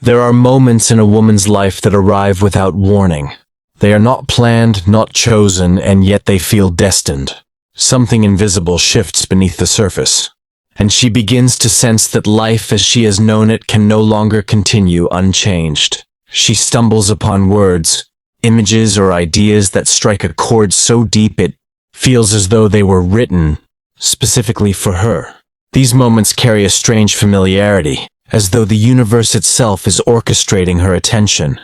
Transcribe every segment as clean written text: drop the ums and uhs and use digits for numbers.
There are moments in a woman's life that arrive without warning. They are not planned, not chosen, and yet they feel destined. Something invisible shifts beneath the surface, and she begins to sense that life as she has known it can no longer continue unchanged. She stumbles upon words, images, or ideas that strike a chord so deep it feels as though they were written specifically for her. These moments carry a strange familiarity, as though the universe itself is orchestrating her attention,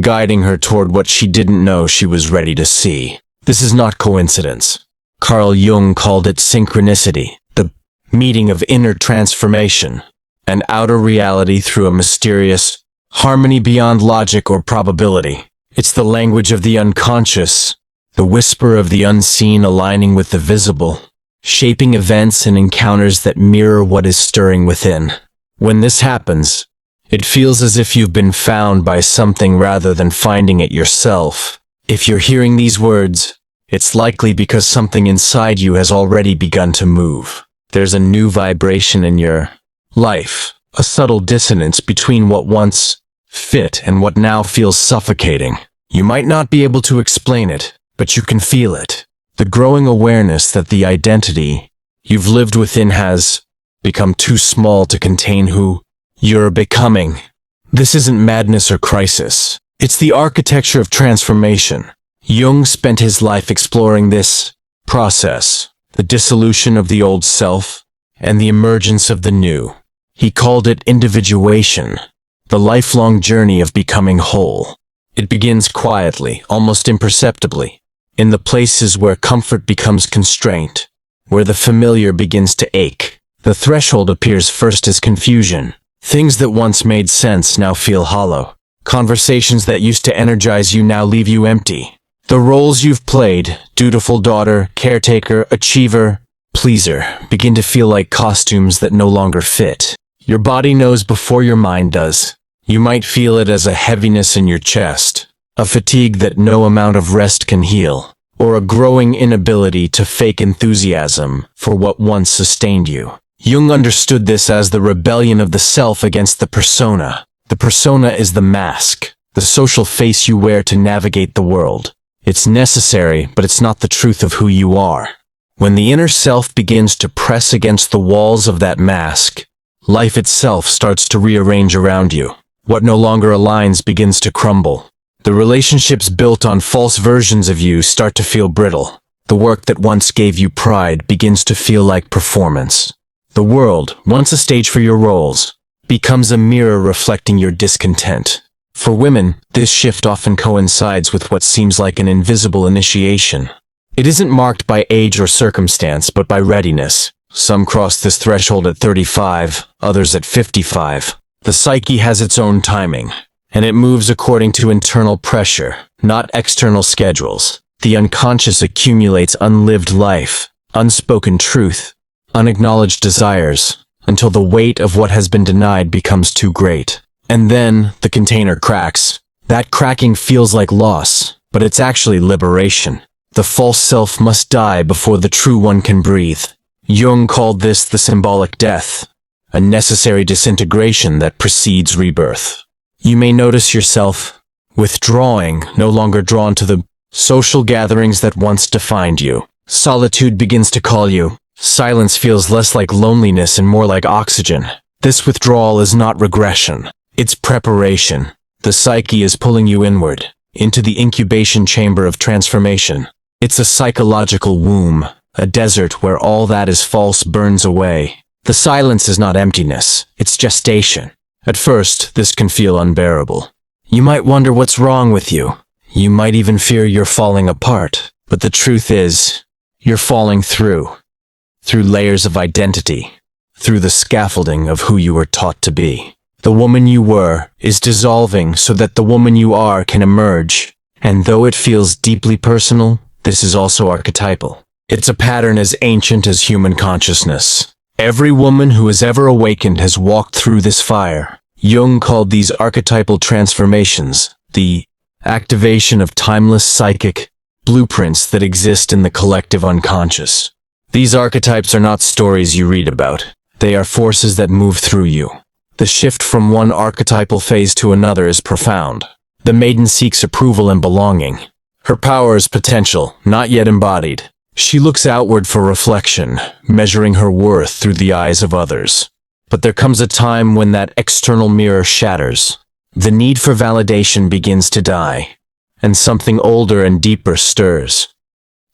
guiding her toward what she didn't know she was ready to see. This is not coincidence. Carl Jung called it synchronicity, the meeting of inner transformation and outer reality through a mysterious harmony beyond logic or probability. It's the language of the unconscious, the whisper of the unseen aligning with the visible, shaping events and encounters that mirror what is stirring within. When this happens, it feels as if you've been found by something rather than finding it yourself. If you're hearing these words, it's likely because something inside you has already begun to move. There's a new vibration in your life, a subtle dissonance between what once fit and what now feels suffocating. You might not be able to explain it, but you can feel it. The growing awareness that the identity you've lived within has become too small to contain who you're becoming. This isn't madness or crisis. It's the architecture of transformation. Jung spent his life exploring this process, the dissolution of the old self and the emergence of the new. He called it individuation, the lifelong journey of becoming whole. It begins quietly, almost imperceptibly, in the places where comfort becomes constraint, where the familiar begins to ache. The threshold appears first as confusion. Things that once made sense now feel hollow. Conversations that used to energize you now leave you empty. The roles you've played, dutiful daughter, caretaker, achiever, pleaser, begin to feel like costumes that no longer fit. Your body knows before your mind does. You might feel it as a heaviness in your chest, a fatigue that no amount of rest can heal, or a growing inability to fake enthusiasm for what once sustained you. Jung understood this as the rebellion of the self against the persona. The persona is the mask, the social face you wear to navigate the world. It's necessary, but it's not the truth of who you are. When the inner self begins to press against the walls of that mask, life itself starts to rearrange around you. What no longer aligns begins to crumble. The relationships built on false versions of you start to feel brittle. The work that once gave you pride begins to feel like performance. The world, once a stage for your roles, becomes a mirror reflecting your discontent. For women, this shift often coincides with what seems like an invisible initiation. It isn't marked by age or circumstance, but by readiness. Some cross this threshold at 35, others at 55. The psyche has its own timing, and it moves according to internal pressure, not external schedules. The unconscious accumulates unlived life, unspoken truth, unacknowledged desires, until the weight of what has been denied becomes too great. And then the container cracks. That cracking feels like loss, but it's actually liberation. The false self must die before the true one can breathe. Jung called this the symbolic death, a necessary disintegration that precedes rebirth. You may notice yourself withdrawing, no longer drawn to the social gatherings that once defined you. Solitude begins to call you. Silence feels less like loneliness and more like oxygen. This withdrawal is not regression. It's preparation. The psyche is pulling you inward, into the incubation chamber of transformation. It's a psychological womb, a desert where all that is false burns away. The silence is not emptiness, it's gestation. At first, this can feel unbearable. You might wonder what's wrong with you. You might even fear you're falling apart. But the truth is, you're falling through layers of identity, through the scaffolding of who you were taught to be. The woman you were is dissolving so that the woman you are can emerge. And though it feels deeply personal, this is also archetypal. It's a pattern as ancient as human consciousness. Every woman who has ever awakened has walked through this fire. Jung called these archetypal transformations the activation of timeless psychic blueprints that exist in the collective unconscious. These archetypes are not stories you read about. They are forces that move through you. The shift from one archetypal phase to another is profound. The maiden seeks approval and belonging. Her power is potential, not yet embodied. She looks outward for reflection, measuring her worth through the eyes of others. But there comes a time when that external mirror shatters. The need for validation begins to die, and something older and deeper stirs.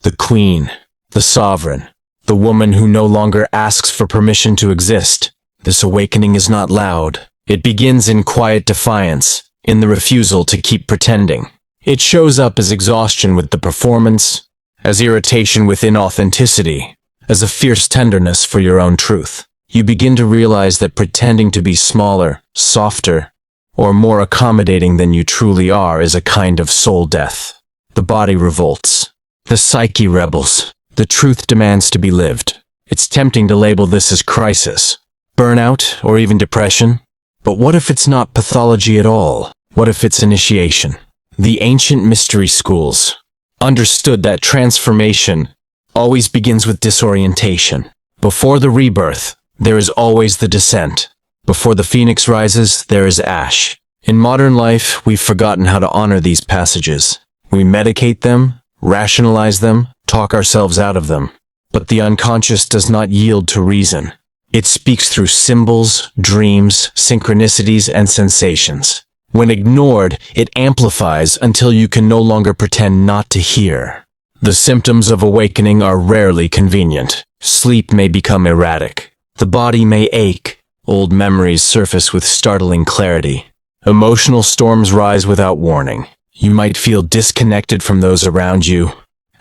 The queen, the sovereign, the woman who no longer asks for permission to exist. This awakening is not loud. It begins in quiet defiance, in the refusal to keep pretending. It shows up as exhaustion with the performance, as irritation with inauthenticity, as a fierce tenderness for your own truth. You begin to realize that pretending to be smaller, softer, or more accommodating than you truly are is a kind of soul death. The body revolts. The psyche rebels. The truth demands to be lived. It's tempting to label this as crisis, burnout, or even depression. But what if it's not pathology at all? What if it's initiation? The ancient mystery schools understood that transformation always begins with disorientation. Before the rebirth, there is always the descent. Before the phoenix rises, there is ash. In modern life, we've forgotten how to honor these passages. We medicate them, rationalize them, talk ourselves out of them. But the unconscious does not yield to reason. It speaks through symbols, dreams, synchronicities, and sensations. When ignored, it amplifies until you can no longer pretend not to hear. The symptoms of awakening are rarely convenient. Sleep may become erratic. The body may ache. Old memories surface with startling clarity. Emotional storms rise without warning. You might feel disconnected from those around you,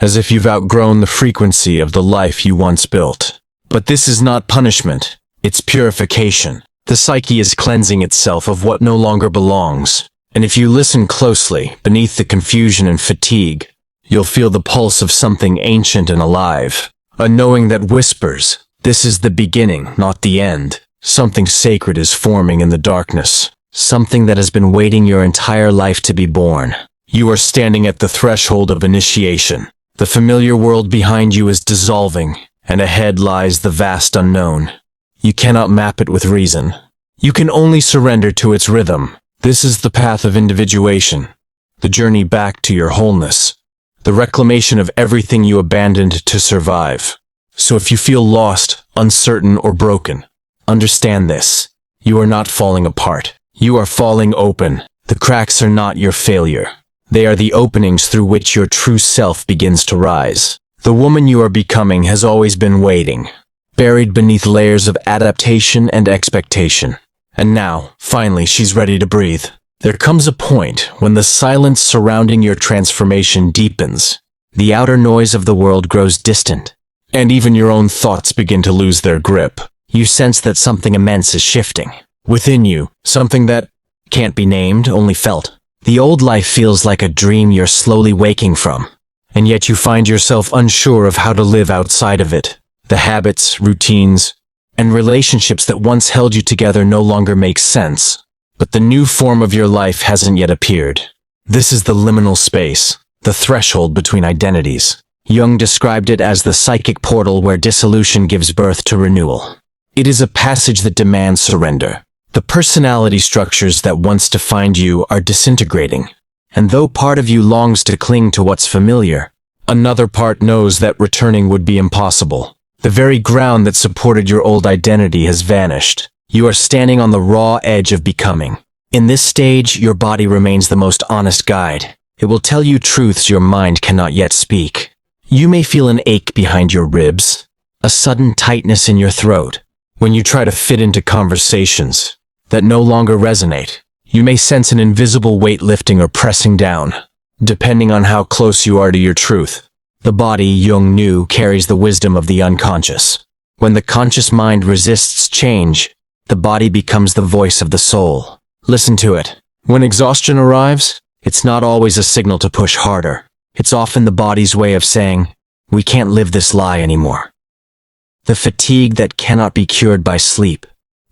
as if you've outgrown the frequency of the life you once built. But this is not punishment. It's purification. The psyche is cleansing itself of what no longer belongs. And if you listen closely, beneath the confusion and fatigue, you'll feel the pulse of something ancient and alive. A knowing that whispers, this is the beginning, not the end. Something sacred is forming in the darkness. Something that has been waiting your entire life to be born. You are standing at the threshold of initiation. The familiar world behind you is dissolving, and ahead lies the vast unknown. You cannot map it with reason. You can only surrender to its rhythm. This is the path of individuation, the journey back to your wholeness, the reclamation of everything you abandoned to survive. So if you feel lost, uncertain, or broken, understand this. You are not falling apart. You are falling open. The cracks are not your failure. They are the openings through which your true self begins to rise. The woman you are becoming has always been waiting, buried beneath layers of adaptation and expectation. And now, finally, she's ready to breathe. There comes a point when the silence surrounding your transformation deepens. The outer noise of the world grows distant, and even your own thoughts begin to lose their grip. You sense that something immense is shifting. Within you, something that can't be named, only felt. The old life feels like a dream you're slowly waking from, and yet you find yourself unsure of how to live outside of it. The habits, routines, and relationships that once held you together no longer make sense. But the new form of your life hasn't yet appeared. This is the liminal space, the threshold between identities. Jung described it as the psychic portal where dissolution gives birth to renewal. It is a passage that demands surrender. The personality structures that once defined you are disintegrating, and though part of you longs to cling to what's familiar, another part knows that returning would be impossible. The very ground that supported your old identity has vanished. You are standing on the raw edge of becoming. In this stage, your body remains the most honest guide. It will tell you truths your mind cannot yet speak. You may feel an ache behind your ribs, a sudden tightness in your throat. When you try to fit into conversations that no longer resonate, you may sense an invisible weight lifting or pressing down, depending on how close you are to your truth. The body, Jung knew, carries the wisdom of the unconscious. When the conscious mind resists change, the body becomes the voice of the soul. Listen to it. When exhaustion arrives, it's not always a signal to push harder. It's often the body's way of saying, we can't live this lie anymore. The fatigue that cannot be cured by sleep,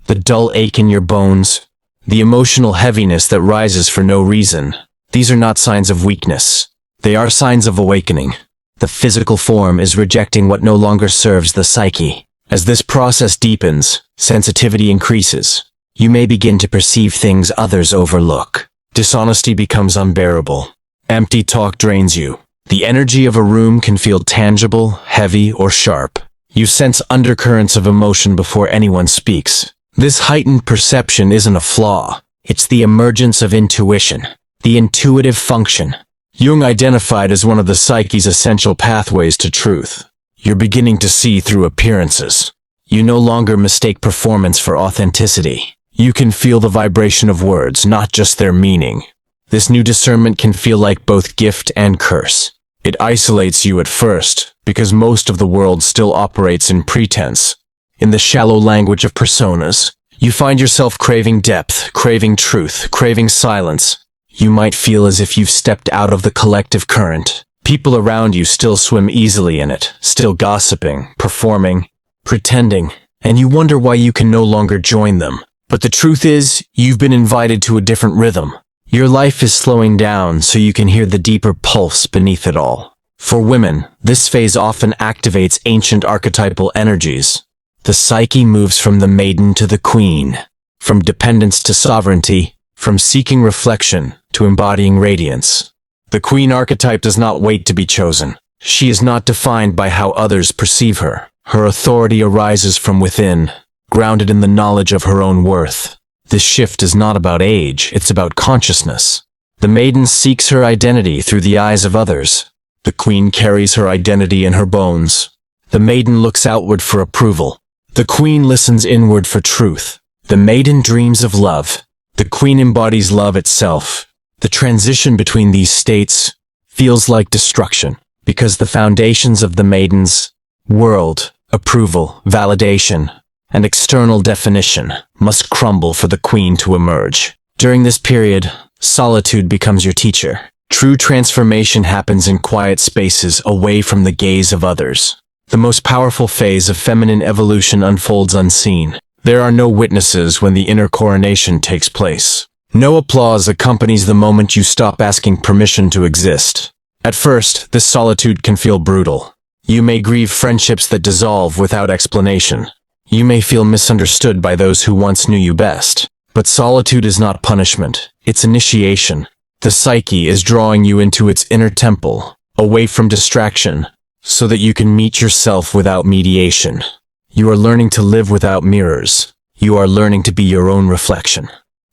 the dull ache in your bones, the emotional heaviness that rises for no reason, these are not signs of weakness. They are signs of awakening. The physical form is rejecting what no longer serves the psyche. As this process deepens, sensitivity increases. You may begin to perceive things others overlook. Dishonesty becomes unbearable. Empty talk drains you. The energy of a room can feel tangible, heavy, or sharp. You sense undercurrents of emotion before anyone speaks. This heightened perception isn't a flaw. It's the emergence of intuition, the intuitive function. Jung identified as one of the psyche's essential pathways to truth. You're beginning to see through appearances. You no longer mistake performance for authenticity. You can feel the vibration of words, not just their meaning. This new discernment can feel like both gift and curse. It isolates you at first, because most of the world still operates in pretense. In the shallow language of personas, you find yourself craving depth, craving truth, craving silence. You might feel as if you've stepped out of the collective current. People around you still swim easily in it, still gossiping, performing, pretending, and you wonder why you can no longer join them. But the truth is, you've been invited to a different rhythm. Your life is slowing down so you can hear the deeper pulse beneath it all. For women, this phase often activates ancient archetypal energies. The psyche moves from the maiden to the queen, from dependence to sovereignty, from seeking reflection to embodying radiance. The queen archetype does not wait to be chosen. She is not defined by how others perceive her. Her authority arises from within, grounded in the knowledge of her own worth. This shift is not about age, it's about consciousness. The maiden seeks her identity through the eyes of others. The queen carries her identity in her bones. The maiden looks outward for approval. The queen listens inward for truth. The maiden dreams of love. The queen embodies love itself. The transition between these states feels like destruction, because the foundations of the maiden's world, approval, validation, and external definition must crumble for the queen to emerge. During this period, solitude becomes your teacher. True transformation happens in quiet spaces away from the gaze of others. The most powerful phase of feminine evolution unfolds unseen. There are no witnesses when the inner coronation takes place. No applause accompanies the moment you stop asking permission to exist. At first, this solitude can feel brutal. You may grieve friendships that dissolve without explanation. You may feel misunderstood by those who once knew you best. But solitude is not punishment, it's initiation. The psyche is drawing you into its inner temple, away from distraction, so that you can meet yourself without mediation. You are learning to live without mirrors. You are learning to be your own reflection.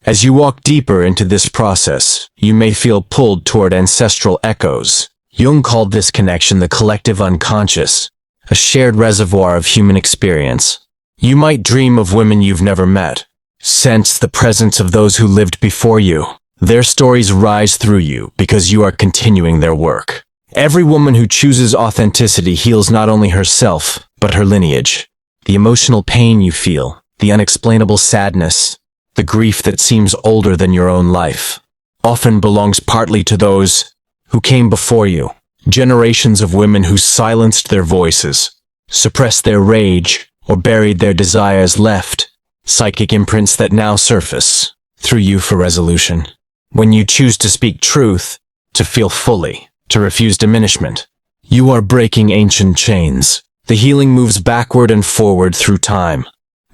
As you walk deeper into this process, you may feel pulled toward ancestral echoes. Jung called this connection the collective unconscious, a shared reservoir of human experience. You might dream of women you've never met, sense the presence of those who lived before you. Their stories rise through you because you are continuing their work. Every woman who chooses authenticity heals not only herself, but her lineage. The emotional pain you feel, the unexplainable sadness, the grief that seems older than your own life, often belongs partly to those who came before you. Generations of women who silenced their voices, suppressed their rage, or buried their desires left psychic imprints that now surface through you for resolution. When you choose to speak truth, to feel fully, to refuse diminishment, you are breaking ancient chains. The healing moves backward and forward through time.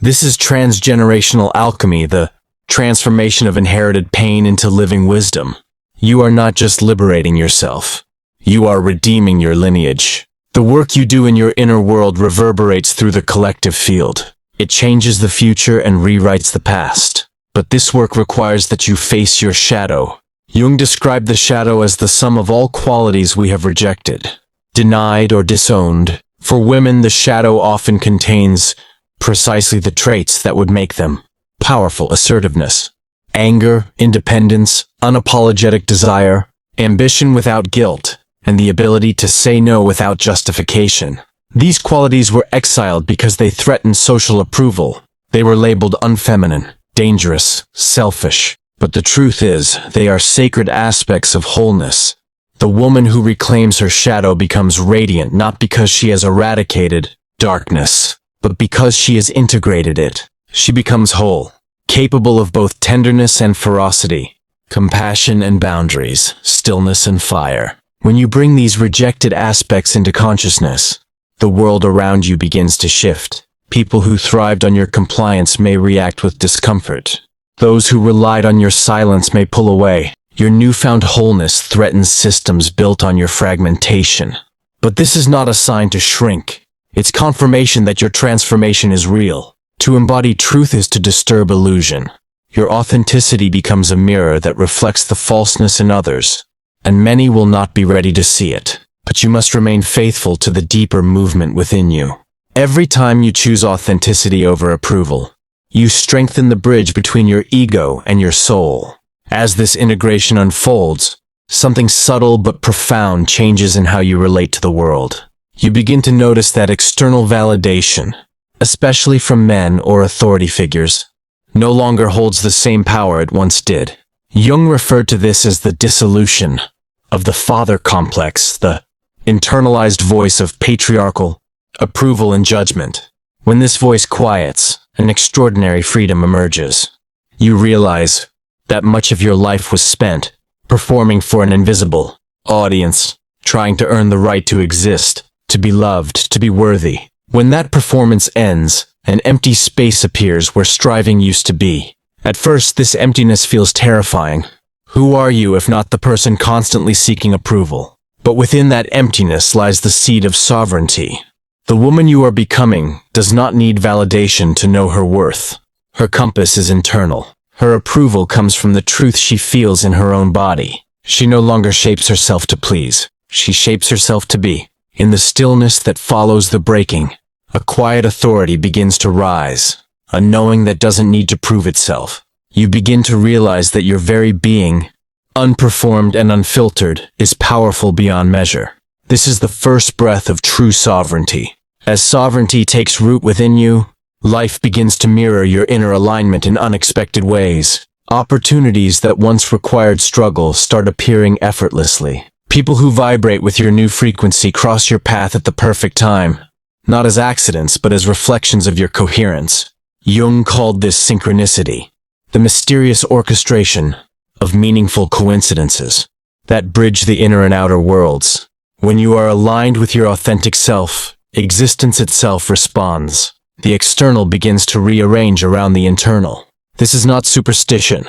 This is transgenerational alchemy, the transformation of inherited pain into living wisdom. You are not just liberating yourself. You are redeeming your lineage. The work you do in your inner world reverberates through the collective field. It changes the future and rewrites the past. But this work requires that you face your shadow. Jung described the shadow as the sum of all qualities we have rejected, denied, or disowned. For women, the shadow often contains precisely the traits that would make them powerful: assertiveness, anger, independence, unapologetic desire, ambition without guilt, and the ability to say no without justification. These qualities were exiled because they threatened social approval. They were labeled unfeminine, dangerous, selfish. But the truth is, they are sacred aspects of wholeness. The woman who reclaims her shadow becomes radiant not because she has eradicated darkness, but because she has integrated it. She becomes whole, capable of both tenderness and ferocity, compassion and boundaries, stillness and fire. When you bring these rejected aspects into consciousness, the world around you begins to shift. People who thrived on your compliance may react with discomfort. Those who relied on your silence may pull away. Your newfound wholeness threatens systems built on your fragmentation. But this is not a sign to shrink. It's confirmation that your transformation is real. To embody truth is to disturb illusion. Your authenticity becomes a mirror that reflects the falseness in others, and many will not be ready to see it. But you must remain faithful to the deeper movement within you. Every time you choose authenticity over approval, you strengthen the bridge between your ego and your soul. As this integration unfolds, something subtle but profound changes in how you relate to the world. You begin to notice that external validation, especially from men or authority figures, no longer holds the same power it once did. Jung referred to this as the dissolution of the father complex, the internalized voice of patriarchal approval and judgment. When this voice quiets, an extraordinary freedom emerges. You realize that much of your life was spent performing for an invisible audience, trying to earn the right to exist, to be loved, to be worthy. When that performance ends, an empty space appears where striving used to be. At first, this emptiness feels terrifying. Who are you if not the person constantly seeking approval? But within that emptiness lies the seed of sovereignty. The woman you are becoming does not need validation to know her worth. Her compass is internal. Her approval comes from the truth she feels in her own body. She no longer shapes herself to please. She shapes herself to be. In the stillness that follows the breaking, a quiet authority begins to rise, a knowing that doesn't need to prove itself. You begin to realize that your very being, unperformed and unfiltered, is powerful beyond measure. This is the first breath of true sovereignty. As sovereignty takes root within you, life begins to mirror your inner alignment in unexpected ways. Opportunities that once required struggle start appearing effortlessly. People who vibrate with your new frequency cross your path at the perfect time, not as accidents but as reflections of your coherence. Jung called this synchronicity, the mysterious orchestration of meaningful coincidences that bridge the inner and outer worlds. When you are aligned with your authentic self, existence itself responds. The external begins to rearrange around the internal. This is not superstition,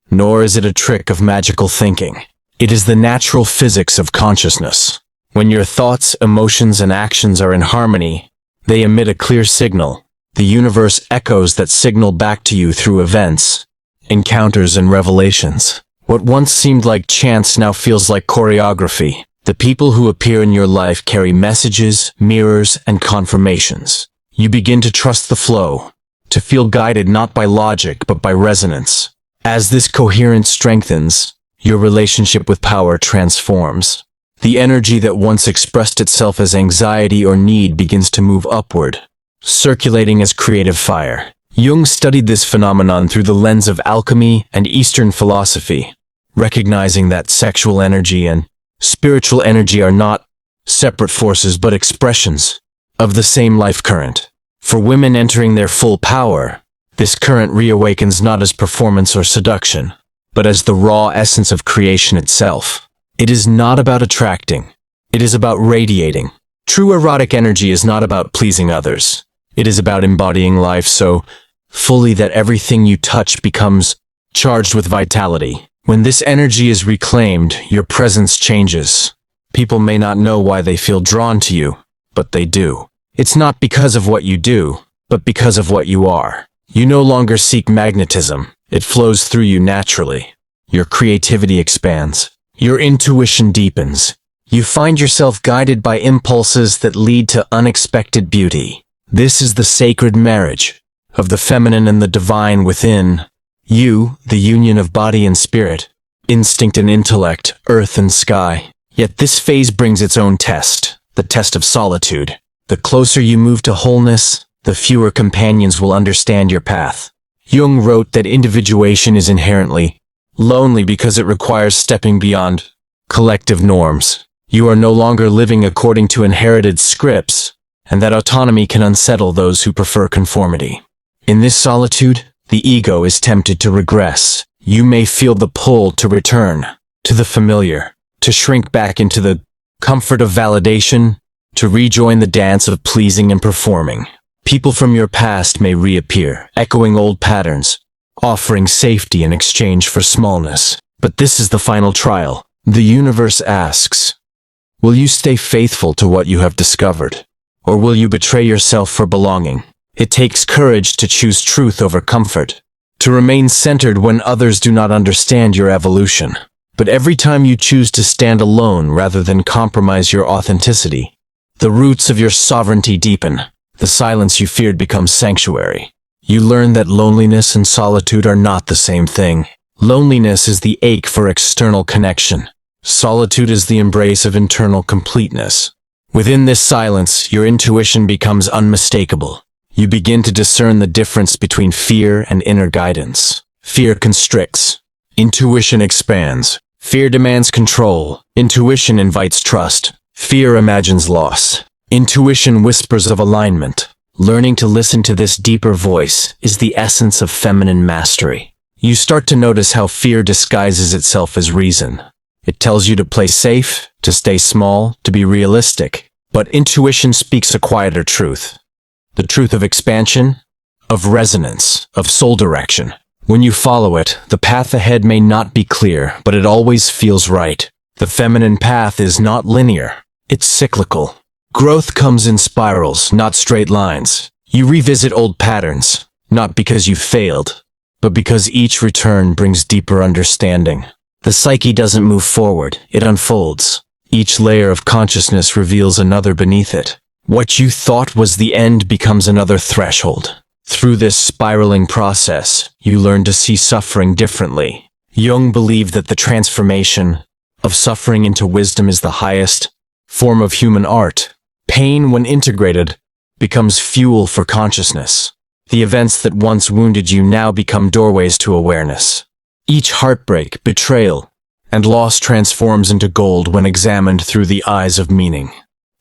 nor is it a trick of magical thinking. It is the natural physics of consciousness. When your thoughts, emotions, and actions are in harmony, they emit a clear signal. The universe echoes that signal back to you through events, encounters, and revelations. What once seemed like chance now feels like choreography. The people who appear in your life carry messages, mirrors, and confirmations. You begin to trust the flow, to feel guided not by logic but by resonance. As this coherence strengthens, your relationship with power transforms. The energy that once expressed itself as anxiety or need begins to move upward, circulating as creative fire. Jung studied this phenomenon through the lens of alchemy and Eastern philosophy, recognizing that sexual energy and spiritual energy are not separate forces but expressions of the same life current. For women entering their full power, this current reawakens not as performance or seduction, but as the raw essence of creation itself. It is not about attracting. It is about radiating. True erotic energy is not about pleasing others. It is about embodying life so fully that everything you touch becomes charged with vitality. When this energy is reclaimed, your presence changes. People may not know why they feel drawn to you, but they do. It's not because of what you do, but because of what you are. You no longer seek magnetism. It flows through you naturally. Your creativity expands. Your intuition deepens. You find yourself guided by impulses that lead to unexpected beauty. This is the sacred marriage of the feminine and the divine within you, the union of body and spirit, instinct and intellect, earth and sky. Yet this phase brings its own test, the test of solitude. The closer you move to wholeness, the fewer companions will understand your path. Jung wrote that individuation is inherently lonely because it requires stepping beyond collective norms. You are no longer living according to inherited scripts, and that autonomy can unsettle those who prefer conformity. In this solitude, the ego is tempted to regress. You may feel the pull to return to the familiar, to shrink back into the comfort of validation, to rejoin the dance of pleasing and performing. People from your past may reappear, echoing old patterns, offering safety in exchange for smallness. But this is the final trial. The universe asks, will you stay faithful to what you have discovered? Or will you betray yourself for belonging? It takes courage to choose truth over comfort, to remain centered when others do not understand your evolution. But every time you choose to stand alone rather than compromise your authenticity, the roots of your sovereignty deepen. The silence you feared becomes sanctuary. You learn that loneliness and solitude are not the same thing. Loneliness is the ache for external connection. Solitude is the embrace of internal completeness. Within this silence, your intuition becomes unmistakable. You begin to discern the difference between fear and inner guidance. Fear constricts. Intuition expands. Fear demands control. Intuition invites trust. Fear imagines loss. Intuition whispers of alignment. Learning to listen to this deeper voice is the essence of feminine mastery. You start to notice how fear disguises itself as reason. It tells you to play safe, to stay small, to be realistic. But intuition speaks a quieter truth. The truth of expansion, of resonance, of soul direction. When you follow it, the path ahead may not be clear, but it always feels right. The feminine path is not linear. It's cyclical. Growth comes in spirals, not straight lines. You revisit old patterns, not because you failed, but because each return brings deeper understanding. The psyche doesn't move forward, it unfolds. Each layer of consciousness reveals another beneath it. What you thought was the end becomes another threshold. Through this spiraling process, you learn to see suffering differently. Jung believed that the transformation of suffering into wisdom is the highest form of human art. Pain, when integrated, becomes fuel for consciousness. The events that once wounded you now become doorways to awareness. Each heartbreak, betrayal, and loss transforms into gold when examined through the eyes of meaning.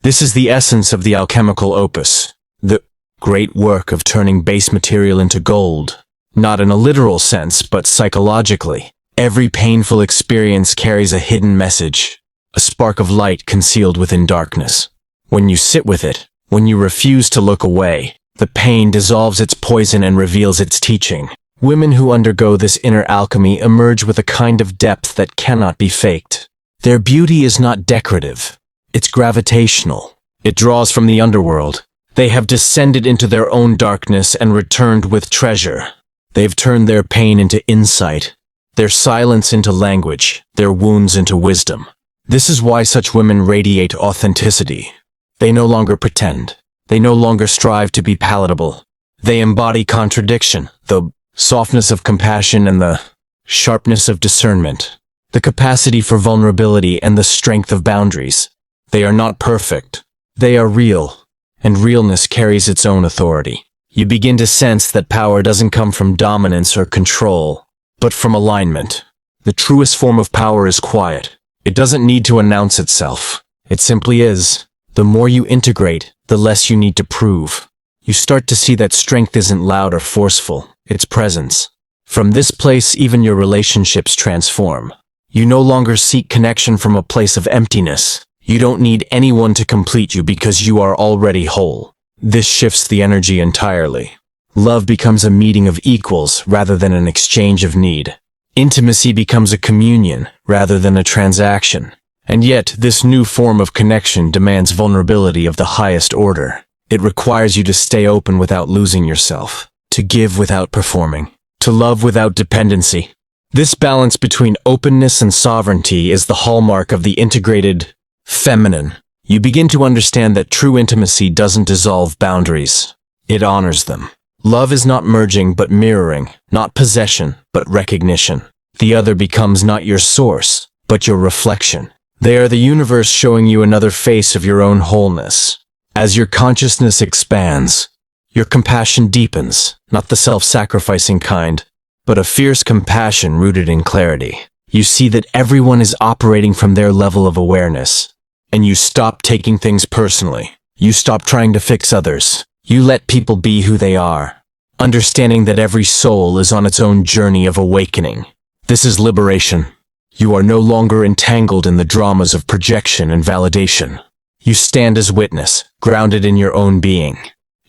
This is the essence of the alchemical opus, the great work of turning base material into gold. Not in a literal sense, but psychologically. Every painful experience carries a hidden message, a spark of light concealed within darkness. When you sit with it, when you refuse to look away, the pain dissolves its poison and reveals its teaching. Women who undergo this inner alchemy emerge with a kind of depth that cannot be faked. Their beauty is not decorative. It's gravitational. It draws from the underworld. They have descended into their own darkness and returned with treasure. They've turned their pain into insight, their silence into language, their wounds into wisdom. This is why such women radiate authenticity. They no longer pretend. They no longer strive to be palatable. They embody contradiction, the softness of compassion and the sharpness of discernment, the capacity for vulnerability and the strength of boundaries. They are not perfect. They are real, and realness carries its own authority. You begin to sense that power doesn't come from dominance or control, but from alignment. The truest form of power is quiet. It doesn't need to announce itself. It simply is. The more you integrate, the less you need to prove. You start to see that strength isn't loud or forceful, it's presence. From this place, even your relationships transform. You no longer seek connection from a place of emptiness. You don't need anyone to complete you because you are already whole. This shifts the energy entirely. Love becomes a meeting of equals rather than an exchange of need. Intimacy becomes a communion rather than a transaction. And yet, this new form of connection demands vulnerability of the highest order. It requires you to stay open without losing yourself, to give without performing, to love without dependency. This balance between openness and sovereignty is the hallmark of the integrated feminine. You begin to understand that true intimacy doesn't dissolve boundaries. It honors them. Love is not merging but mirroring, not possession but recognition. The other becomes not your source, but your reflection. They are the universe showing you another face of your own wholeness. As your consciousness expands, your compassion deepens, not the self-sacrificing kind, but a fierce compassion rooted in clarity. You see that everyone is operating from their level of awareness, and you stop taking things personally. You stop trying to fix others. You let people be who they are, understanding that every soul is on its own journey of awakening. This is liberation. You are no longer entangled in the dramas of projection and validation. You stand as witness, grounded in your own being.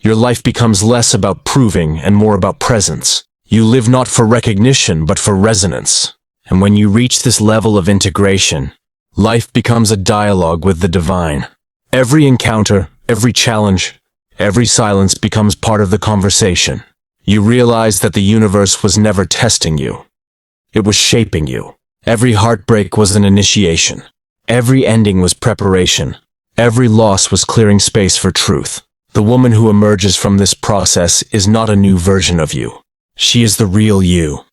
Your life becomes less about proving and more about presence. You live not for recognition, but for resonance. And when you reach this level of integration, life becomes a dialogue with the divine. Every encounter, every challenge, every silence becomes part of the conversation. You realize that the universe was never testing you. It was shaping you. Every heartbreak was an initiation. Every ending was preparation. Every loss was clearing space for truth. The woman who emerges from this process is not a new version of you. She is the real you.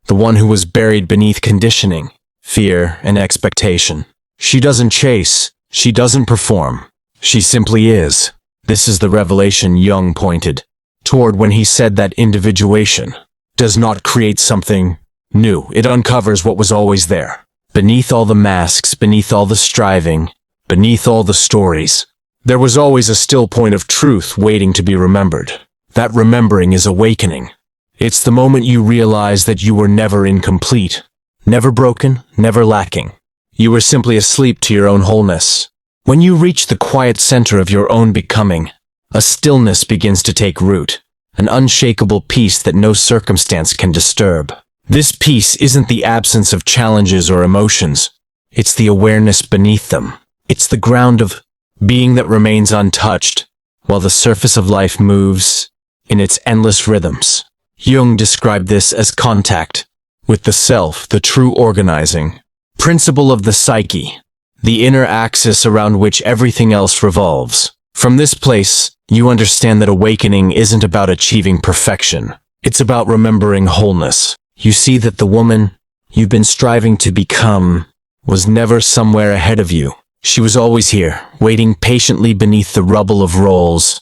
The one who was buried beneath conditioning, fear, and expectation. She doesn't chase. She doesn't perform. She simply is. This is the revelation Jung pointed toward when he said that individuation does not create something new. It uncovers what was always there. Beneath all the masks, beneath all the striving, beneath all the stories, there was always a still point of truth waiting to be remembered. That remembering is awakening. It's the moment you realize that you were never incomplete, never broken, never lacking. You were simply asleep to your own wholeness. When you reach the quiet center of your own becoming, a stillness begins to take root, an unshakable peace that no circumstance can disturb. This peace isn't the absence of challenges or emotions. It's the awareness beneath them. It's the ground of being that remains untouched, while the surface of life moves in its endless rhythms. Jung described this as contact with the self, the true organizing principle of the psyche, the inner axis around which everything else revolves. From this place, you understand that awakening isn't about achieving perfection. It's about remembering wholeness. You see that the woman you've been striving to become was never somewhere ahead of you. She was always here, waiting patiently beneath the rubble of roles,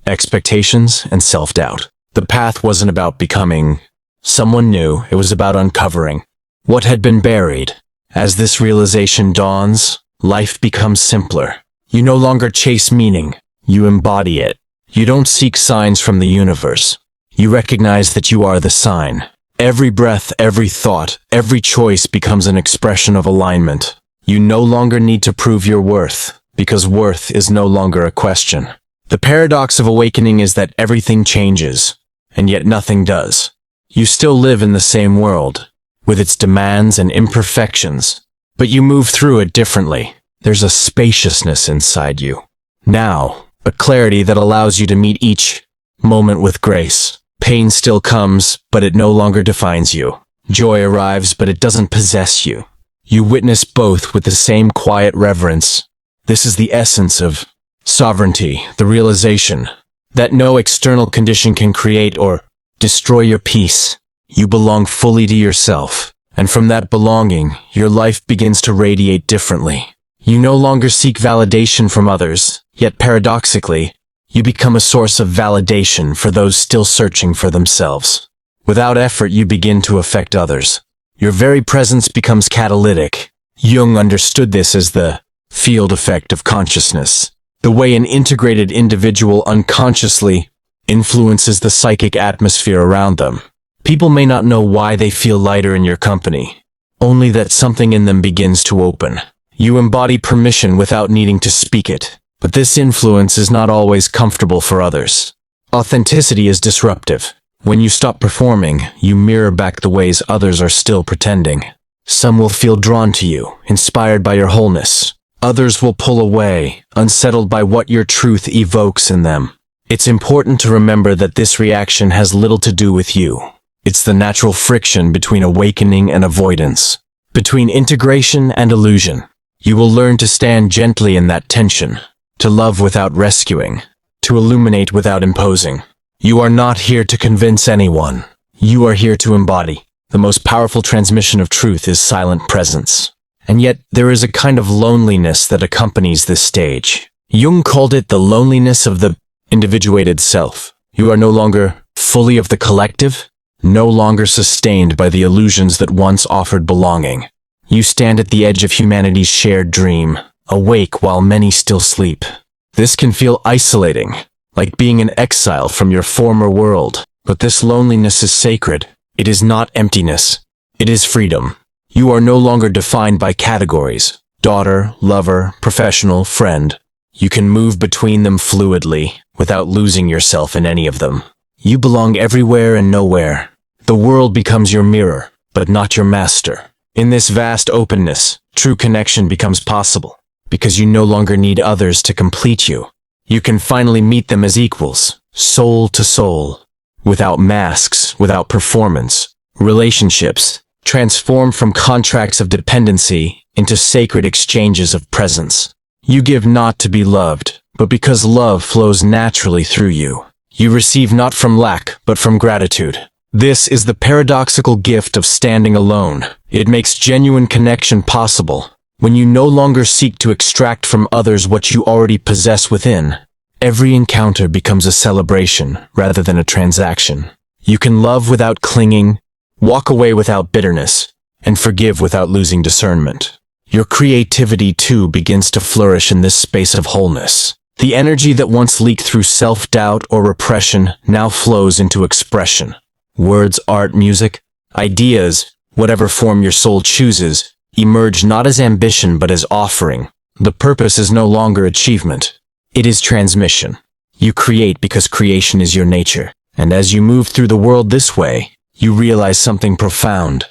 expectations, and self-doubt. The path wasn't about becoming someone new. It was about uncovering what had been buried. As this realization dawns, life becomes simpler. You no longer chase meaning. You embody it. You don't seek signs from the universe. You recognize that you are the sign. Every breath, every thought, every choice becomes an expression of alignment. You no longer need to prove your worth, because worth is no longer a question. The paradox of awakening is that everything changes, and yet nothing does. You still live in the same world, with its demands and imperfections, but you move through it differently. There's a spaciousness inside you. Now, a clarity that allows you to meet each moment with grace. Pain still comes, but it no longer defines you. Joy arrives, but it doesn't possess you. You witness both with the same quiet reverence. This is the essence of sovereignty, the realization that no external condition can create or destroy your peace. You belong fully to yourself, and from that belonging, your life begins to radiate differently. You no longer seek validation from others, yet paradoxically, you become a source of validation for those still searching for themselves. Without effort, you begin to affect others. Your very presence becomes catalytic. Jung understood this as the field effect of consciousness, the way an integrated individual unconsciously influences the psychic atmosphere around them. People may not know why they feel lighter in your company, only that something in them begins to open. You embody permission without needing to speak it, but this influence is not always comfortable for others. Authenticity is disruptive. When you stop performing, you mirror back the ways others are still pretending. Some will feel drawn to you, inspired by your wholeness. Others will pull away, unsettled by what your truth evokes in them. It's important to remember that this reaction has little to do with you. It's the natural friction between awakening and avoidance, between integration and illusion. You will learn to stand gently in that tension, to love without rescuing, to illuminate without imposing. You are not here to convince anyone. You are here to embody. The most powerful transmission of truth is silent presence. And yet, there is a kind of loneliness that accompanies this stage. Jung called it the loneliness of the individuated self. You are no longer fully of the collective, no longer sustained by the illusions that once offered belonging. You stand at the edge of humanity's shared dream, awake while many still sleep. This can feel isolating, like being in exile from your former world. But this loneliness is sacred. It is not emptiness. It is freedom. You are no longer defined by categories: daughter, lover, professional, friend. You can move between them fluidly, without losing yourself in any of them. You belong everywhere and nowhere. The world becomes your mirror, but not your master. In this vast openness, true connection becomes possible, because you no longer need others to complete you. You can finally meet them as equals, soul to soul, without masks, without performance. Relationships transform from contracts of dependency into sacred exchanges of presence. You give not to be loved, but because love flows naturally through you. You receive not from lack, but from gratitude. This is the paradoxical gift of standing alone. It makes genuine connection possible. When you no longer seek to extract from others what you already possess within, every encounter becomes a celebration rather than a transaction. You can love without clinging, walk away without bitterness, and forgive without losing discernment. Your creativity, too, begins to flourish in this space of wholeness. The energy that once leaked through self-doubt or repression now flows into expression. Words, art, music, ideas, whatever form your soul chooses, emerge not as ambition but as offering. The purpose is no longer achievement. It is transmission. You create because creation is your nature. And as you move through the world this way, you realize something profound.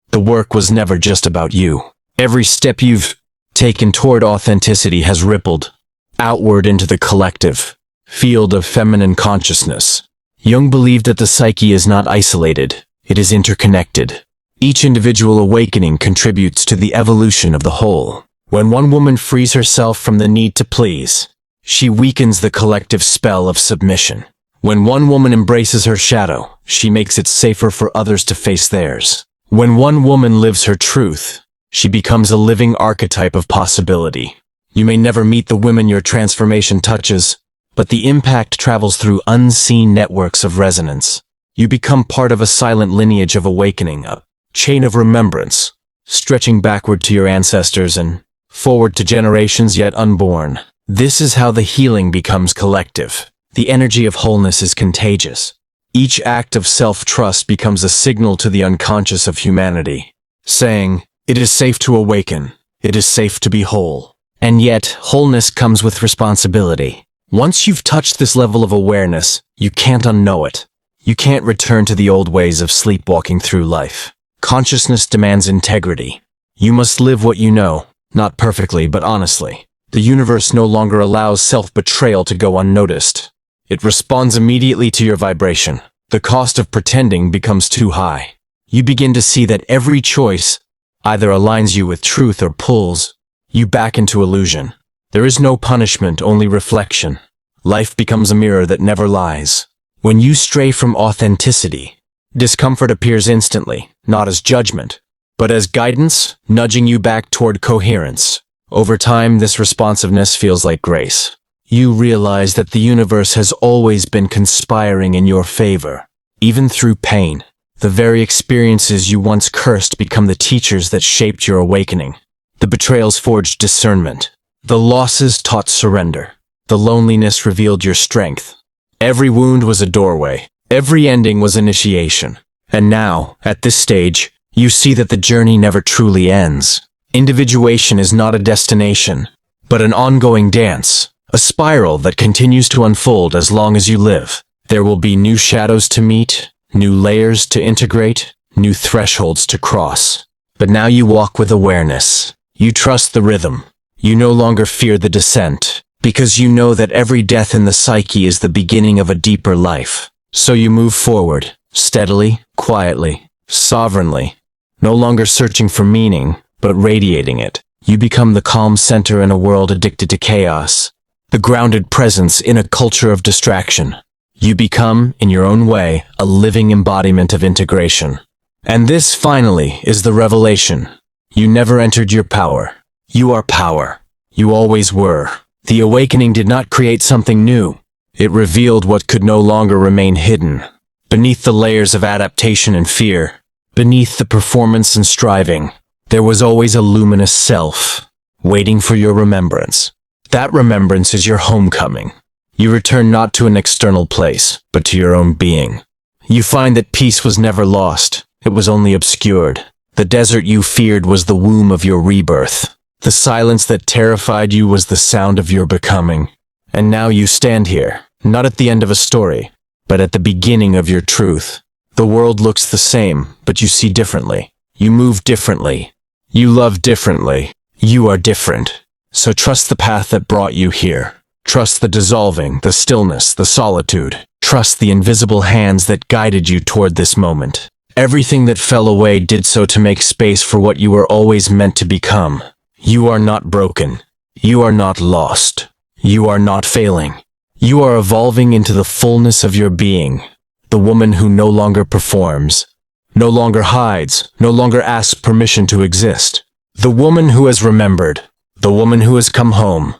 The work was never just about you. Every step you've taken toward authenticity has rippled outward into the collective field of feminine consciousness. Jung believed that the psyche is not isolated, it is interconnected. Each individual awakening contributes to the evolution of the whole. When one woman frees herself from the need to please, she weakens the collective spell of submission. When one woman embraces her shadow, she makes it safer for others to face theirs. When one woman lives her truth, she becomes a living archetype of possibility. You may never meet the women your transformation touches, but the impact travels through unseen networks of resonance. You become part of a silent lineage of awakening, a chain of remembrance, stretching backward to your ancestors and forward to generations yet unborn. This is how the healing becomes collective. The energy of wholeness is contagious. Each act of self-trust becomes a signal to the unconscious of humanity, saying, "It is safe to awaken. It is safe to be whole." And yet, wholeness comes with responsibility. Once you've touched this level of awareness, you can't unknow it. You can't return to the old ways of sleepwalking through life. Consciousness demands integrity. You must live what you know, not perfectly, but honestly. The universe no longer allows self-betrayal to go unnoticed. It responds immediately to your vibration. The cost of pretending becomes too high. You begin to see that every choice either aligns you with truth or pulls you back into illusion. There is no punishment, only reflection. Life becomes a mirror that never lies. When you stray from authenticity, discomfort appears instantly, not as judgment, but as guidance, nudging you back toward coherence. Over time, this responsiveness feels like grace. You realize that the universe has always been conspiring in your favor, even through pain. The very experiences you once cursed become the teachers that shaped your awakening. The betrayals forged discernment. The losses taught surrender. The loneliness revealed your strength. Every wound was a doorway. Every ending was initiation. And now, at this stage, you see that the journey never truly ends. Individuation is not a destination, but an ongoing dance, a spiral that continues to unfold as long as you live. There will be new shadows to meet, new layers to integrate, new thresholds to cross. But now you walk with awareness. You trust the rhythm. You no longer fear the descent, because you know that every death in the psyche is the beginning of a deeper life. So you move forward, steadily, quietly, sovereignly, no longer searching for meaning, but radiating it. You become the calm center in a world addicted to chaos, the grounded presence in a culture of distraction. You become, in your own way, a living embodiment of integration. And this, finally, is the revelation. You never entered your power. You are power. You always were. The awakening did not create something new. It revealed what could no longer remain hidden. Beneath the layers of adaptation and fear, beneath the performance and striving, there was always a luminous self, waiting for your remembrance. That remembrance is your homecoming. You return not to an external place, but to your own being. You find that peace was never lost. It was only obscured. The desert you feared was the womb of your rebirth. The silence that terrified you was the sound of your becoming. And now you stand here, Not at the end of a story, but at the beginning of your truth. The world looks the same, but you see differently. You move differently. You love differently. You are different. So trust the path that brought you here. Trust the dissolving, the stillness, the solitude. Trust the invisible hands that guided you toward this moment. Everything that fell away did so to make space for what you were always meant to become. You are not broken. You are not lost. You are not failing. You are evolving into the fullness of your being. The woman who no longer performs, no longer hides, no longer asks permission to exist. The woman who has remembered. The woman who has come home.